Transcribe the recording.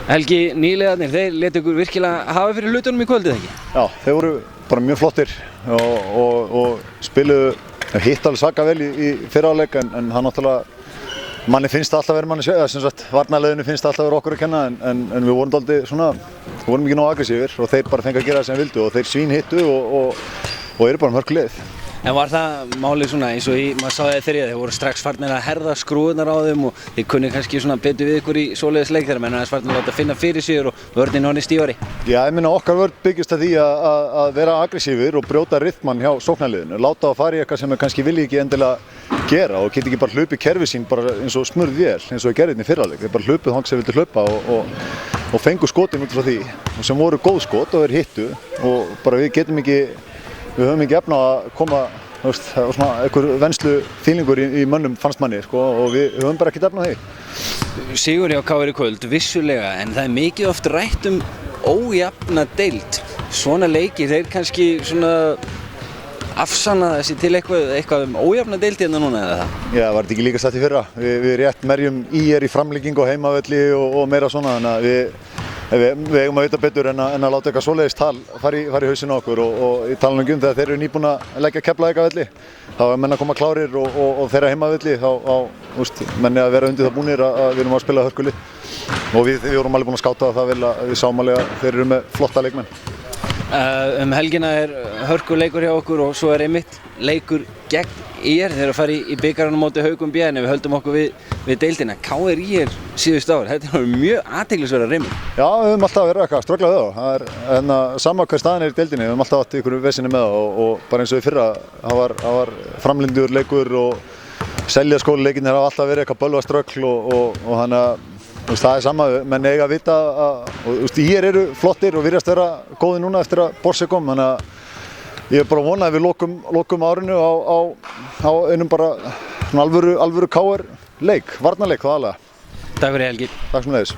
Helgi, nýliðarnir, þeir létu ykkur virkilega hafa fyrir hlutunum í kvöldið, ekki? Já, þeir voru bara mjög flottir og spiluðu hitt alveg svaka vel í fyrra hálfleik en það náttúrulega manni finnst það alltaf verið manni sem sagt varnarliðinu finnst það alltaf verið okkur að kenna en við vorum dálítið svona, við vorum ekki nógu aggressífir og þeir bara fengu að gera það sem vildu og þeir svínhittu og eru bara mörg lið. En var það málið svona eins og maður sá það þegar þeir voru strax farnir að herða skrúðurnar á þeim og þeir kunni kannski svona betur við ykkur í svoleiðis leik þegar menn aðeins farnir að láta finna fyrir sig og vörnin honum stífari? Já, ég meina okkar vörn byggist að því að vera aggressífir og brjóta rytmann hjá sóknarliðinu, láta það fara í eitthvað sem þeir kannski vilja ekki endilega gera og geta ekki bara hlupið kerfið sín bara eins og smurð vél eins og þeir gerðu í fyrra hálfleik, þeir bara hlupuð þangað sem vildu hlaupa og fengu skotin út frá því sem voru góð skot og þeir hittu og bara við höfum ekki efni á að koma, það var svona einhver venslu fílingur í mönnum fannst manni og við höfum bara ekki efni á því. Sigur hjá KR í kvöld, vissulega, en það er mikið oft rætt ójafna deild. Svona leikir, þeir kannski svona afsanna þessi til eitthvað ójafna deild hérna núna eða það? Já, var þetta ekki líka satt í fyrra. Við rétt merjum í framlengingu og heimavelli og meira svona, þannig að við eigum að vita betur en að láta eitthvað svoleiðis tal fara í hausinn á okkur og í talanum þegar þeir eru nýbúin að leggja Keflavík velli þá er menn að koma klárir og þeirra heimavelli þá menn að vera undir það búnir að við erum að spila hörkuli og við vorum alveg búin að skáta það vel að við sáum alveg að þeir eru með flotta leikmenn. Helgina er hörkuleikur hjá okkur og svo er einmitt leikur gegn IR þeir eru að fara í bikarinn á móti Haukum B en við höldum okkur við deildina. KR IR síðustu ár, þetta er mjög athyglisverður reymur. Já, við höfum alltaf verið eitthvað að ströggla við þá. Það er sama hver staðan er í deildinni, við höfum alltaf átt ykkur vesinni með það og bara eins og í fyrra, það var framlindur leikur og Seljaskóli-leikinir hafa alltaf verið eitthvað bölvaströggl og þannig að það er sama, menn eiga að vita að IR eru flottir og virðast vera góðir núna eftir að Borse kom, þannig að ég er bara að vona að við lokum árinu á einum bara alvöru KR leik, varnarleik það aðlega. Takk fyrir Helgi. Takk sem leiðis.